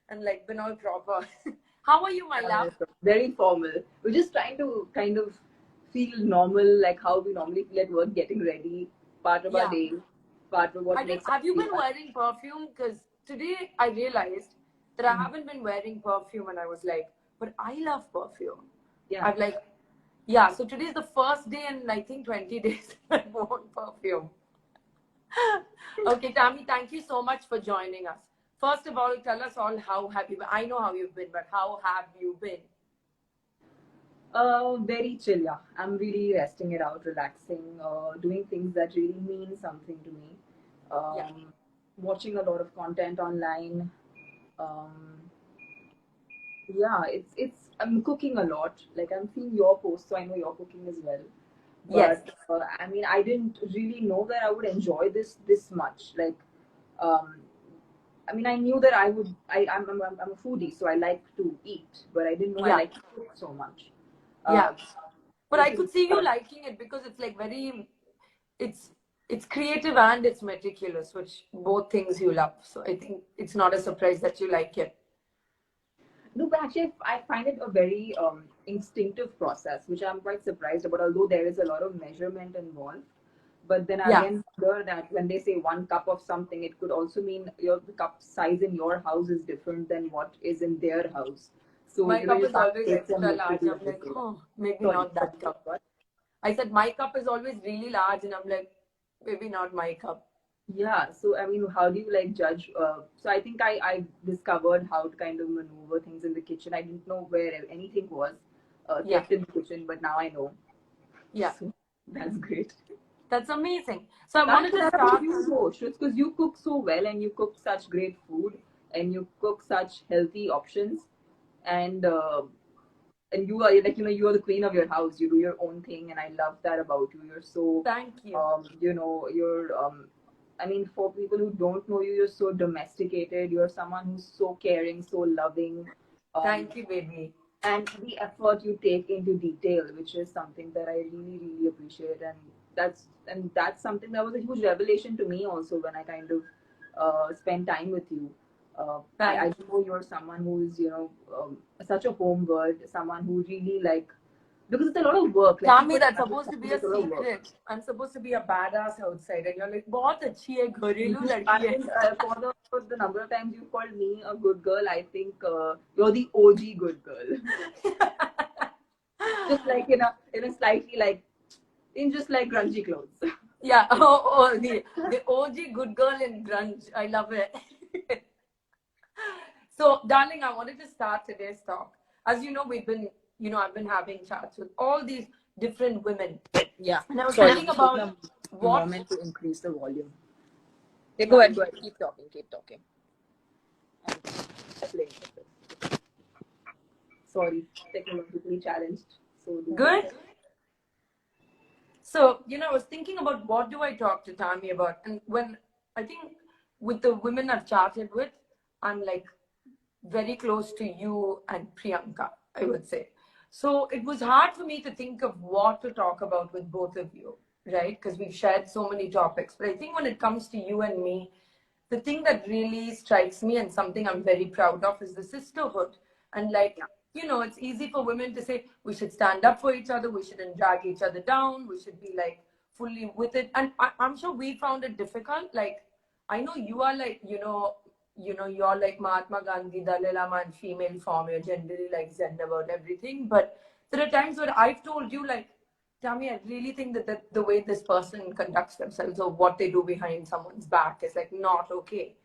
and like been all proper. How are you, my love? Very formal. We're just trying to kind of feel normal, like how we normally feel at work, getting ready, part of our Yeah. day, part of what I think, makes us have you feel been us. wearing perfume? Because today I realized that I Mhm. haven't been wearing perfume, and I was like, but I love perfume. Yeah. I've like, yeah, so today's the first day in I think 20 days I've worn perfume. Okay, Tammy, thank you so much for joining us. First of all, tell us all how have you been? I know how you've been, but how have you been? Very chill, yeah. I'm really resting it out, relaxing, doing things that really mean something to me. Yeah. Watching a lot of content online. Um, yeah, it's. I'm cooking a lot. Like I'm seeing your posts, so I know you're cooking as well. Yes. But I mean, I didn't really know that I would enjoy this much. Like, um, I mean, I knew that I would. I'm a foodie, so I like to eat, but I didn't know I Yeah. like to cook so much. Yeah. Uh, But I which is could see you liking it because it's like very, it's it's creative and it's meticulous, which both things you love. So I think it's not a surprise that you like it. no, but actually, I find it a very instinctive process, which I'm quite surprised about. Although there is a lot of measurement involved, but then Yeah. again, wonder that when they say 1 cup of something, it could also mean the cup size in your house is different than what is in their house. So My cup you is can't always take them extra large. literally I'm when they like, say that. oh, maybe Sorry, not that cup. what? I said my cup is always really large, and I'm like, maybe not my cup. Yeah, so I mean, how do you like judge? So I think I discovered how to kind of maneuver things in the kitchen. I didn't know where anything was Yeah. kept in the kitchen, but now I know. Yeah. So that's great. That's amazing. So I And wanted so to that about start. you, though, because you cook so well and you cook such great food and you cook such healthy options, and you are like you are the queen of your house. You do your own thing, and I love that about you. You're so Thank you. you're I mean, for people who don't know you, you're so domesticated. You're someone who's so caring, so loving. Um, Thank you, baby. and the effort you take into detail, which is something that I really, really appreciate, and that's something that was a huge revelation to me also when I kind of spend time with you. I Thank you. know you're someone who is such a home bird, someone who really like because it's a lot of work. Like Tammy, people that's don't supposed to understand be a it's a lot of work. secret. I'm supposed to be a badass outside, and you're like, बहुत अच्छी है, घरेलू I लड़की है. think for the number of times you called me a good girl, I think you're the OG good girl. Just like in a slightly like in just like grungy clothes. Yeah. Oh, the OG good girl in grunge. I love it. So, darling, I wanted to start today's talk. As you know, I've been having chats with all these different women. Yeah. And I was Sorry, thinking just taking about a what, moment to increase the volume. Yeah, yeah, go ahead. Keep talking, keep talking. I'm playing with this. Sorry, technologically challenged. So do bear good. with. So, I was thinking about what do I talk to Tammy about? And when I think with the women I've chatted with, I'm like very close to you and Priyanka, I would say. So it was hard for me to think of what to talk about with both of you, right? Because we've shared so many topics. But I think when it comes to you and me, the thing that really strikes me and something I'm very proud of is the sisterhood. And like, Yeah. it's easy for women to say we should stand up for each other, we shouldn't drag each other down, we should be like fully with it. And I'm sure we found it difficult. Like, I know you are like, you're like Mahatma Gandhi, Dalai Lama, and female form. You're generally like Zen about everything. But there are times where I've told you, like, Tammy, I really think that the way this person conducts themselves or what they do behind someone's back is like not okay.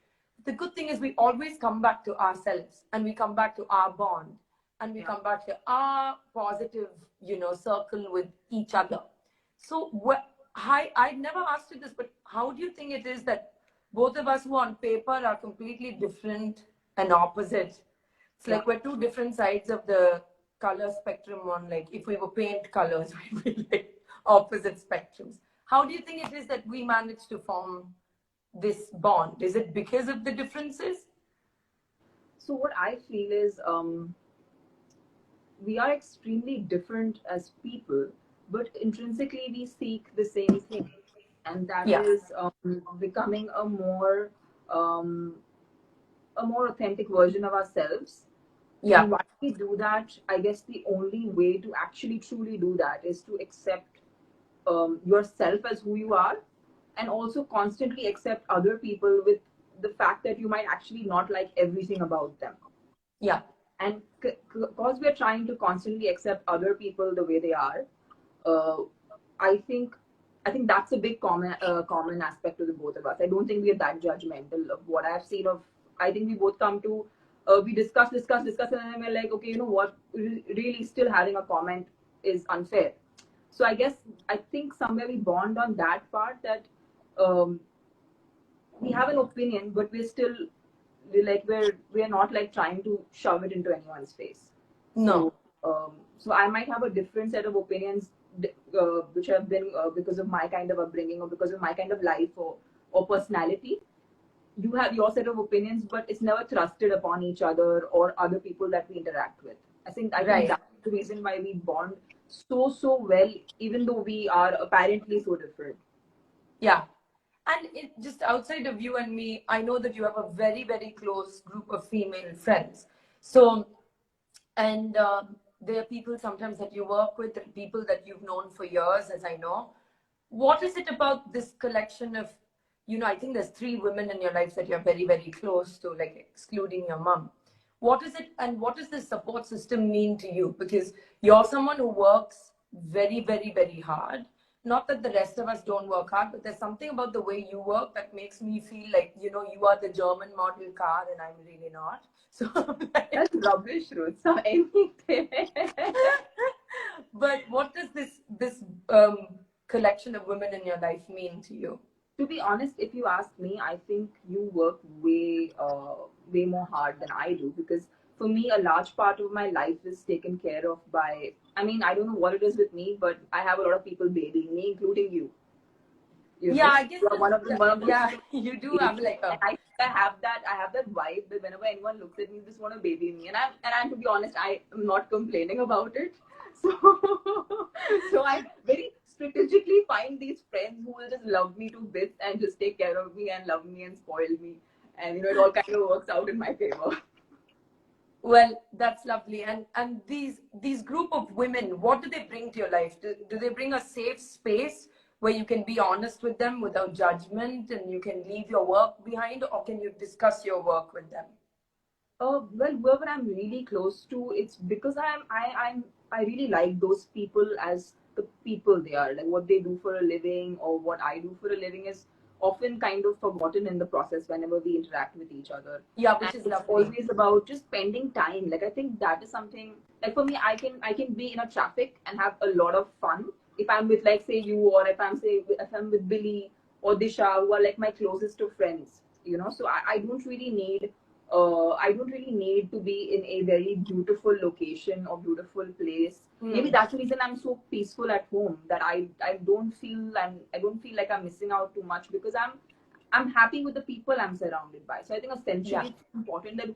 The good thing is we always come back to ourselves and we come back to our bond and we Yeah. come back to our positive, circle with each other. So I'd never asked you this, but how do you think it is that both of us who on paper are completely different and opposite? It's Yeah. like we're two different sides of the color spectrum on like if we were paint colors, we'd be like opposite spectrums. How do you think it is that we managed to form this bond? Is it because of the differences? So what I feel is we are extremely different as people, but intrinsically we seek the same thing, and that Yeah. is becoming a more um, a more authentic version of ourselves. Yeah. And why we do that, I guess the only way to actually truly do that is to accept yourself as who you are, and also constantly accept other people with the fact that you might actually not like everything about them. Yeah. And because we're trying to constantly accept other people the way they are, uh, I think that's a big common aspect to the both of us. I don't think we are that judgmental of what I've seen of. I think we both come to we discuss, and then we're like, okay, you know what? Really, still having a comment is unfair. So I think somewhere we bond on that part, that um, we have an opinion, but we're not like trying to shove it into anyone's face. No. So I might have a different set of opinions, which have been because of my kind of upbringing or because of my kind of life or personality. You have your set of opinions, but it's never thrusted upon each other or other people that we interact with. I think Right. that's the reason why we bond so well, even though we are apparently so different. Yeah. And just outside of you and me, I know that you have a very, very close group of female friends. So, and there are people sometimes that you work with and people that you've known for years, as I know. What is it about this collection of, I think there's three women in your life that you're very, very close to, like excluding your mom. What is it, and what does this support system mean to you? Because you're someone who works very, very, very hard. Not that the rest of us don't work hard, but there's something about the way you work that makes me feel like, you are the German model car and I'm really not. So, That's rubbish, Ruth. So anything. but what does this um, collection of women in your life mean to you? To be honest, if you ask me, I think you work way more hard than I do, because for me, a large part of my life is taken care of by. I mean, I don't know what it is with me, but I have a lot of people babying me, including you. You Yeah, know, I guess you are one of those yeah, people. you do have Baby. like And a I have that vibe that whenever anyone looks at me, they just want to baby me. And I'm to be honest, I am not complaining about it. So so I very strategically find these friends who will just love me to bits and just take care of me and love me and spoil me. And it all kind of works out in my favor. well, that's lovely. And these group of women, what do they bring to your life? Do they bring a safe space where you can be honest with them without judgment and you can leave your work behind, or can you discuss your work with them? Well, whoever I'm really close to, it's because I really like those people as the people they are. Like what they do for a living or what I do for a living is often kind of forgotten in the process whenever we interact with each other. Yeah, which And is it's lovely. always about just spending time. Like I think that is something, like for me, I can be in a traffic and have a lot of fun if I'm with, like, say you, or if I'm with Billy or Disha, who are like my closest of friends. So I don't really need to be in a very beautiful location or beautiful place. Maybe that's the reason I'm so peaceful at home, that I don't feel like I'm missing out too much, because I'm happy with the people I'm surrounded by. So I think Yeah. essentially it's important that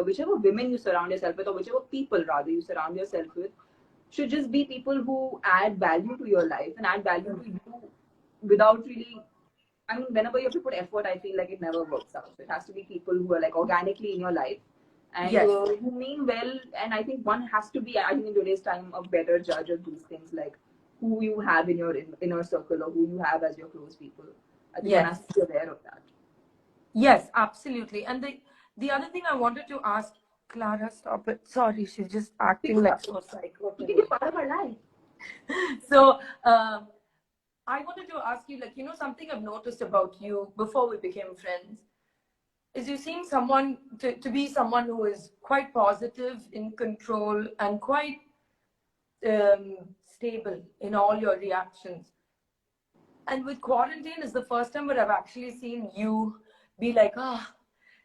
whichever women you surround yourself with, or whichever people rather you surround yourself with, should just be people who add value to your life and add value to you without really. I mean, whenever you have to put effort, I feel like it never works out. So it has to be people who are like organically in your life and Yes. who mean well. And I think one has to be, I think in today's time, a better judge of these things, like who you have in your inner circle or who you have as your close people. I think one has Yes. to be aware of that. Yes, absolutely. And the other thing I wanted to ask, Clara, stop it. Sorry, she's just acting like so psycho Because you're today. part of our life. So I wanted to ask you, like, something I've noticed about you before we became friends is you seem someone to be someone who is quite positive, in control, and quite stable in all your reactions. And with quarantine is the first time where I've actually seen you be like,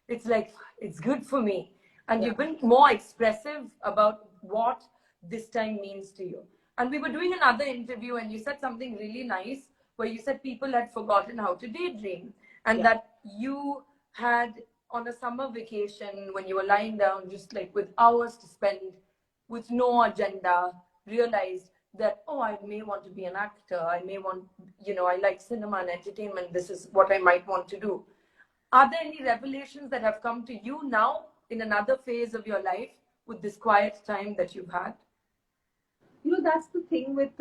it's like, it's good for me. And Yeah. you've been more expressive about what this time means to you. And we were doing another interview and you said something really nice where you said people had forgotten how to daydream, and Yeah. that you had on a summer vacation when you were lying down just like with hours to spend with no agenda, realized that, oh, I may want to be an actor. I may want, I like cinema and entertainment. This is what I might want to do. Are there any revelations that have come to you now in another phase of your life with this quiet time that you've had? That's the thing with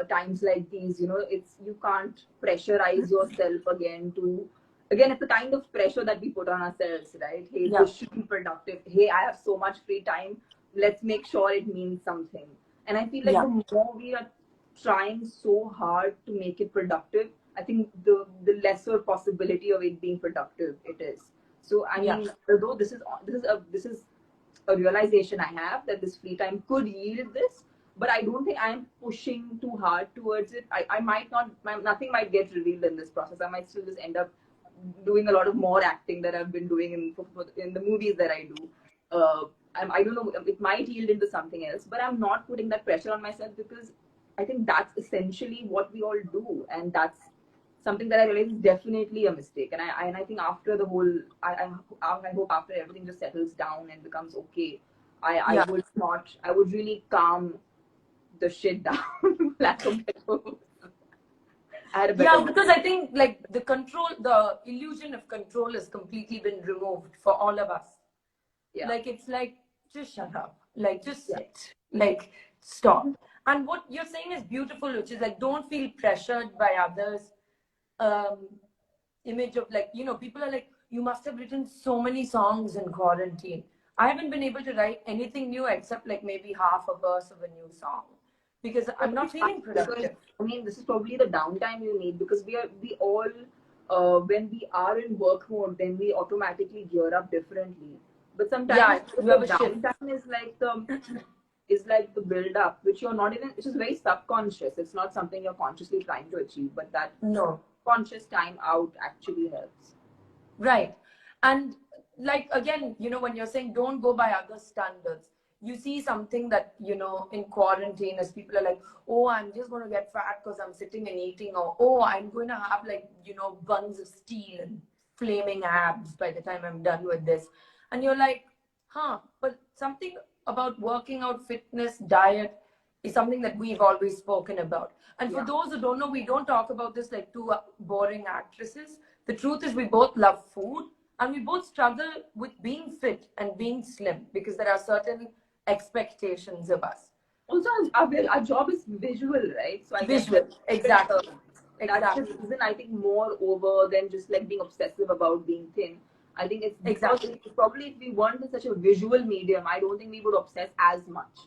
times like these. It's you can't pressurize yourself again, it's the kind of pressure that we put on ourselves, right? Hey, Yeah, this should be productive. Hey, I have so much free time, let's make sure it means something. And I feel like yeah, the more we are trying so hard to make it productive, I think the lesser possibility of it being productive it is. So I yeah, mean, although this is a realization I have that this free time could yield this, but I don't think I'm pushing too hard towards it. I might not, nothing might get revealed in this process. I might still just end up doing a lot of more acting that I've been doing in the movies that I do. I don't know, it might yield into something else, but I'm not putting that pressure on myself because I think that's essentially what we all do, and that's something that I realize is definitely a mistake. And I think after the whole, I hope after everything just settles down and becomes okay, I yeah. would not, I would really calm the shit down. Lack of better words. I had a better Yeah, word. because I think like the illusion of control has completely been removed for all of us. Yeah, Like it's like, just shut up. Like just yeah, sit. Like stop. And what you're saying is beautiful, which is like don't feel pressured by others. Um, image of like, people are like, you must have written so many songs in quarantine. I haven't been able to write anything new except like maybe half a verse of a new song because I'm probably not fine feeling because productive. I mean this is probably the downtime you need because we all when we are in work mode then we automatically gear up differently. But sometimes Yeah, you have the a shift. downtime is like the build up which you're not even, it's just very subconscious. It's not something you're consciously trying to achieve, but that No. conscious time out actually helps. Right. And like again, when you're saying don't go by other standards, you see something that, in quarantine, as people are like, oh, I'm just going to get fat because I'm sitting and eating, or oh, I'm going to have like, buns of steel and flaming abs by the time I'm done with this. And you're like, huh, but something about working out, fitness, diet is something that we've always spoken about. And for Yeah. those who don't know, we don't talk about this like two boring actresses. The truth is, we both love food and we both struggle with being fit and being slim because there are certain expectations of us. Also, our job is visual, right? So I guess Visual, exactly. that's the Exactly. reason I think more over than just like being obsessive about being thin. I think it's because Exactly. probably if we weren't in such a visual medium, I don't think we would obsess as much.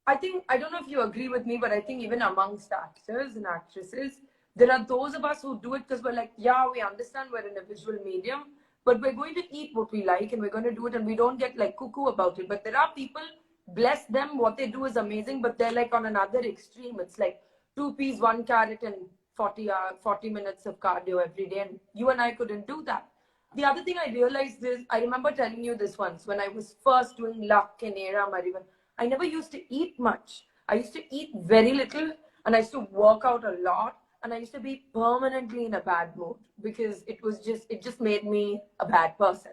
I think, I don't know if you agree with me, but I think even amongst actors and actresses, there are those of us who do it because we're like, yeah, we understand we're in a visual medium, but we're going to eat what we like and we're going to do it and we don't get like cuckoo about it. But there are people, bless them, what they do is amazing, but they're like on another extreme. It's like 2 peas, 1 carrot, and 40 minutes of cardio every day. And you and I couldn't do that. The other thing I realized is, I remember telling you this once when I was first doing luck in Aram or even, I never used to eat much. I used to eat very little and I used to work out a lot and I used to be permanently in a bad mood because it just made me a bad person.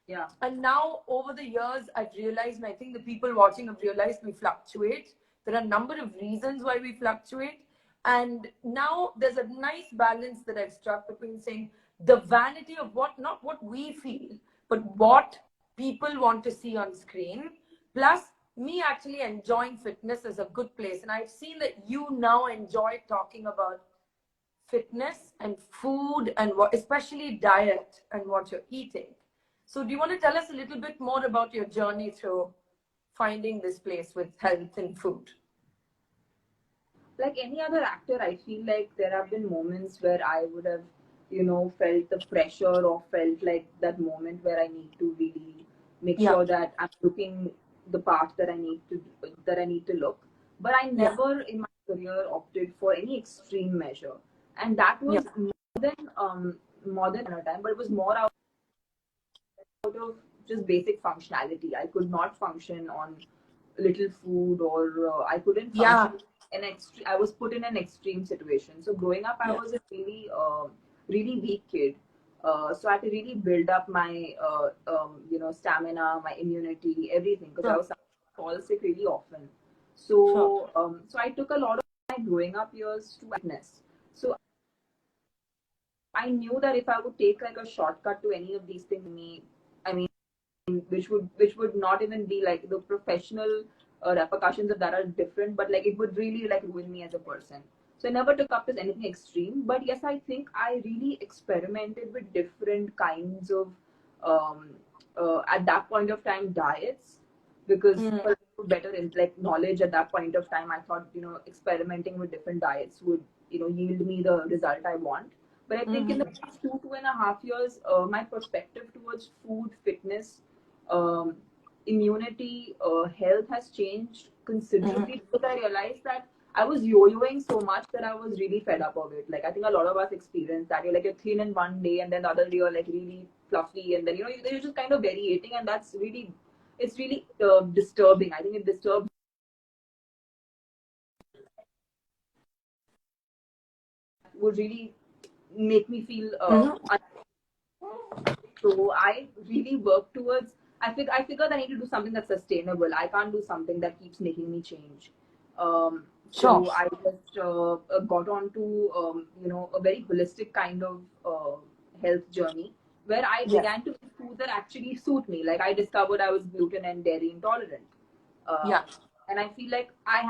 Yeah. And now over the years, I've realized, and I think the people watching have realized we fluctuate. There are a number of reasons why we fluctuate. And now there's a nice balance that I've struck between saying the vanity of what, not what we feel, but what people want to see on screen, plus me actually enjoying fitness as a good place. And I've seen that you now enjoy talking about fitness and food and what, especially diet and what you're eating. So, do you want to tell us a little bit more about your journey through finding this place with health and food? Like any other actor, I feel like there have been moments where I would have, felt the pressure or felt like that moment where I need to really make Yeah, sure that I'm looking the part that I need to look. But I yeah, never in my career opted for any extreme measure, and that yeah, was more than another time, but it was more out of just basic functionality. I could not function on little food, or I couldn't yeah, function in extreme. I was put in an extreme situation. So growing up, I yeah, was a really weak kid. So I had to really build up my stamina, my immunity, everything because I sure, was fall sick really often. sure. So I took a lot of my growing up years to fitness. So I knew that if I would take like a shortcut to any of these things, I mean, which would not even be like the professional repercussions of that are different, but like it would really like ruin me as a person. So I never took up as anything extreme. But yes, I think I really experimented with different kinds of um, at that point of time diets, because Mm. for better in like knowledge at that point of time, I thought experimenting with different diets would yield me the result I want. But I think in the Mm. past 2.5 years, my perspective towards food, fitness, um, immunity, health has changed Mm. considerably, because I realized that I was yo-yoing so much that I was really fed up of it. Like I think a lot of us experience that you're thin in one day, and then the other day you're like really fluffy, and then you're just kind of variating, and that's really it's really disturbing. I think it disturbs would really make me feel Mhm. so I really work towards. I figured I need to do something that's sustainable. I can't do something that keeps making me change. Sure. So I just got on to a very holistic kind of health journey, where I Yes. began to eat food that actually suit me. Like I discovered I was gluten and dairy intolerant. Yeah. And I feel like I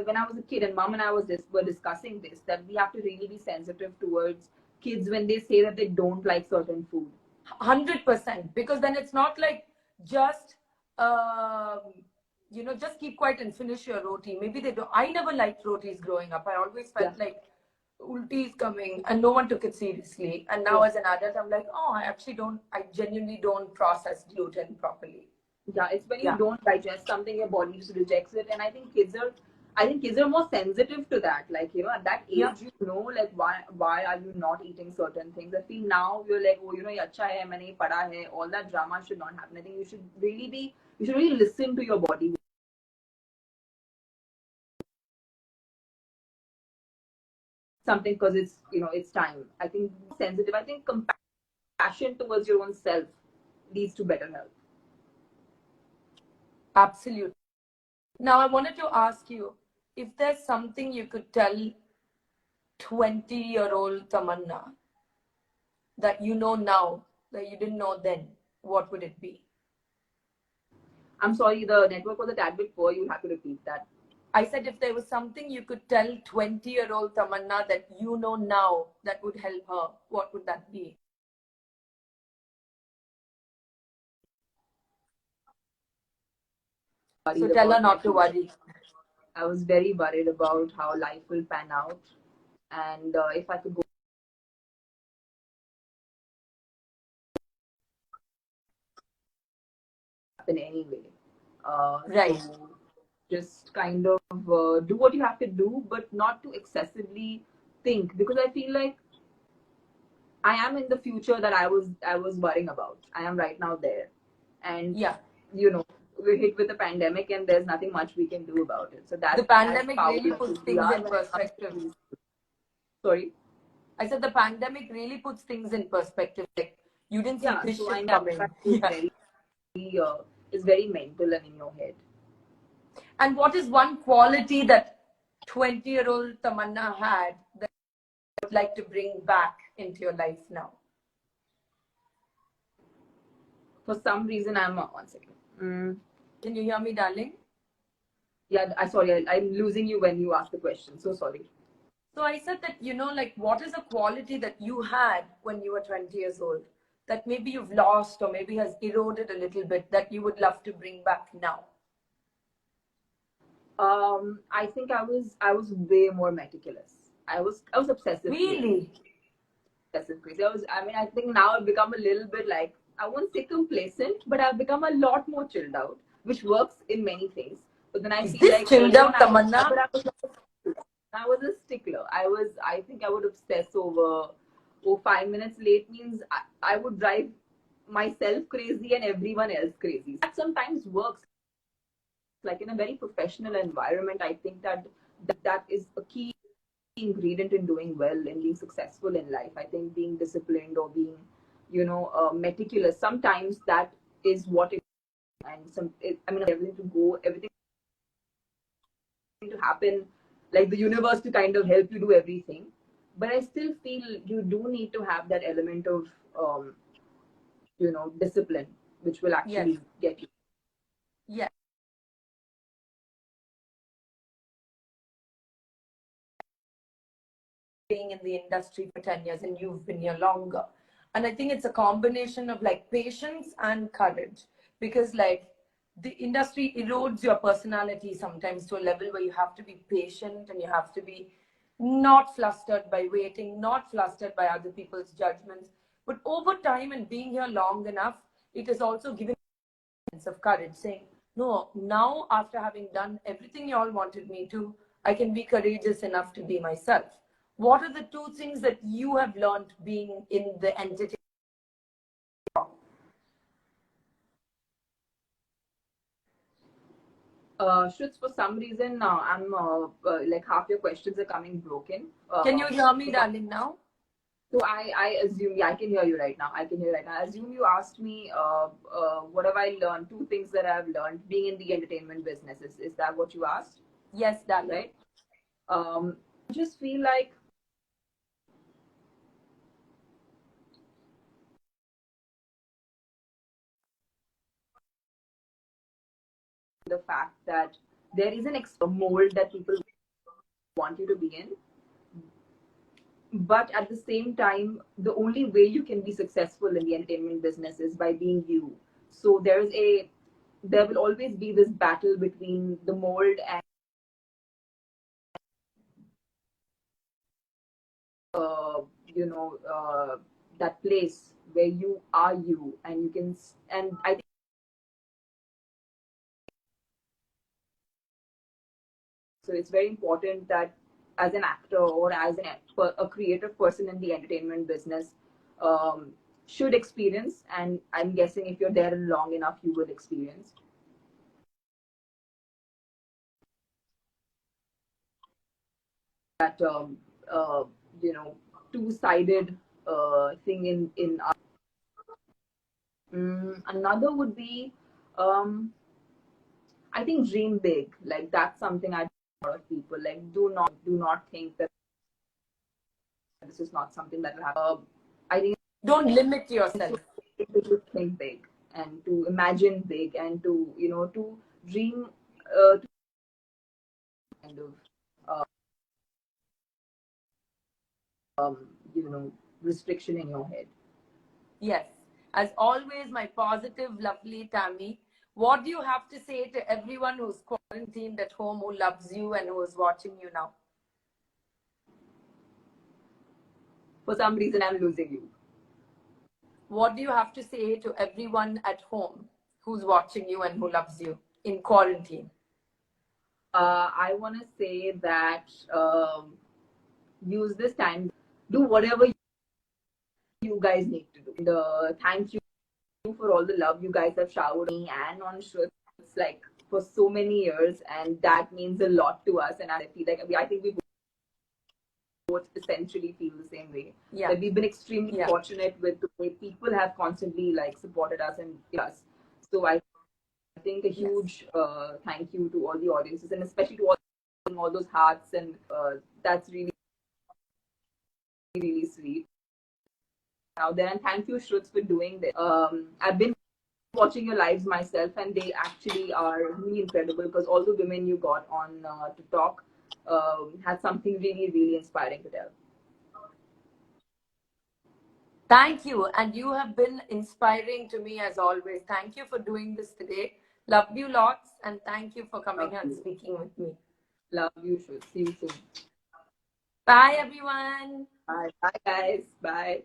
when I was a kid, and mom and I were discussing this, that we have to really be sensitive towards kids when they say that they don't like certain food. 100%, because then it's not like just just keep quiet and finish your roti. Maybe they don't. I never liked rotis growing up. I always Yeah. felt like ulti is coming and no one took it seriously. And now Yeah. as an adult, I'm like, oh, I genuinely don't process gluten properly. Yeah, it's when you Yeah. don't digest something, your body just rejects it. And I think kids are more sensitive to that. Like, at that Yeah. age, like why are you not eating certain things? I feel now you're like, oh, ye acha hai, maine ye pada hai. All that drama should not happen. I think you should really listen to your body. Something, because it's time. I think sensitive. I think compassion towards your own self leads to better health. Absolutely. Now I wanted to ask you if there's something you could tell 20-year-old Tamanna that you know now that you didn't know then, what would it be? I'm sorry, the network was a tad bit poor. You'll have to repeat that. I said if there was something you could tell 20-year-old Tamanna that you know now that would help her, what would that be? So Worried tell her about my not to future. worry. I was very worried about how life will pan out, and if I could go happen anyway. So Right. just kind of do what you have to do, but not to excessively think, because I feel like I am in the future that I was worrying about. I am right now there, and Yeah. you know we're hit with a pandemic, and there's nothing much we can do about it. So The that's as pandemic really powerless puts as we things are in when it comes perspective. to. Sorry. I said the pandemic really puts things in perspective. Like you didn't see Yeah. this So I shit know coming. that Yeah. is very mental and in your head. And what is one quality that 20-year-old Tamanna had that you would like to bring back into your life now? For some reason, I'm 1 second. Can you hear me, darling? Yeah, I'm losing you when you ask the question. So sorry. So I said that, like what is a quality that you had when you were 20 years old that maybe you've lost or maybe has eroded a little bit that you would love to bring back now? I think I was way more meticulous. I was obsessive crazy. Really? Obsessive crazy. I think now I've become a little bit like, I won't say complacent, but I've become a lot more chilled out, which works in many things. But then I Is feel this like chilled earlier on out Tamanna? I was a stickler. I think I would obsess over, 5 minutes late means I would drive myself crazy and everyone else crazy. That sometimes works. Like in a very professional environment, I think that is a key ingredient in doing well and being successful in life. I think being disciplined or being, meticulous, sometimes that is what it, and everything to go, everything to happen, like the universe to kind of help you do everything. but I still feel you do need to have that element of discipline, which will actually Yes. get you. Yes. Being in the industry for 10 years and you've been here longer. And I think it's a combination of like patience and courage, because like the industry erodes your personality sometimes to a level where you have to be patient and you have to be not flustered by waiting, not flustered by other people's judgments. But over time and being here long enough, it has also given sense of courage, saying, no, now after having done everything you all wanted me to, I can be courageous enough to be myself. What are the two things that you have learned being in the entertainment? Shruts, for some reason, I'm like half your questions are coming broken. Can you hear me, So, darling, now? so I assume, yeah, I can hear you right now. I can hear you right now. I assume you asked me, what have I learned? Two things that I've learned being in the entertainment business. Is that what you asked? Yes, darling. Right. I just feel like the fact that there is a mold that people want you to be in, but at the same time, the only way you can be successful in the entertainment business is by being you. So there will always be this battle between the mold and uh, you know that place where you are you, and you can, and I think so it's very important that as an actor or as a creative person in the entertainment business, um, should experience, and I'm guessing if you're there long enough you will experience that uh, you know two-sided thing in another would be, um, I think, dream big. Like that's something I tell a lot of people. Like do not think that this is not something that will happen. I think Don't limit it's so yourself. important to think big and to imagine big and to to dream to kind of uh, um, you know restriction in your head. Yes. As always, my positive, lovely Tammy. What do you have to say to everyone who's quarantined at home, who loves you and who is watching you now? For some reason, I'm losing you. What do you have to say to everyone at home who's watching you and who loves you in quarantine? I want to say that use this time, do whatever you guys need to do. And, thank you for all the love you guys have showered on me and on Shruti, like for so many years, and that means a lot to us. And I feel like I think we both essentially feel the same way. Yeah. That we've been extremely Yeah. fortunate with the way people have constantly like supported us and us. So I think a Yes. huge thank you to all the audiences, and especially to all those hearts, and that's really really sweet out there. And thank you, Shruts, for doing this. I've been watching your lives myself, and they actually are really incredible because all the women you got on to talk had something really really inspiring to tell. Thank you. And you have been inspiring to me as always. Thank you for doing this today. Love you lots. And thank you for coming Love here and you, speaking with me. love you, Shruts. See you soon. Bye, everyone. Bye, bye, guys. Bye.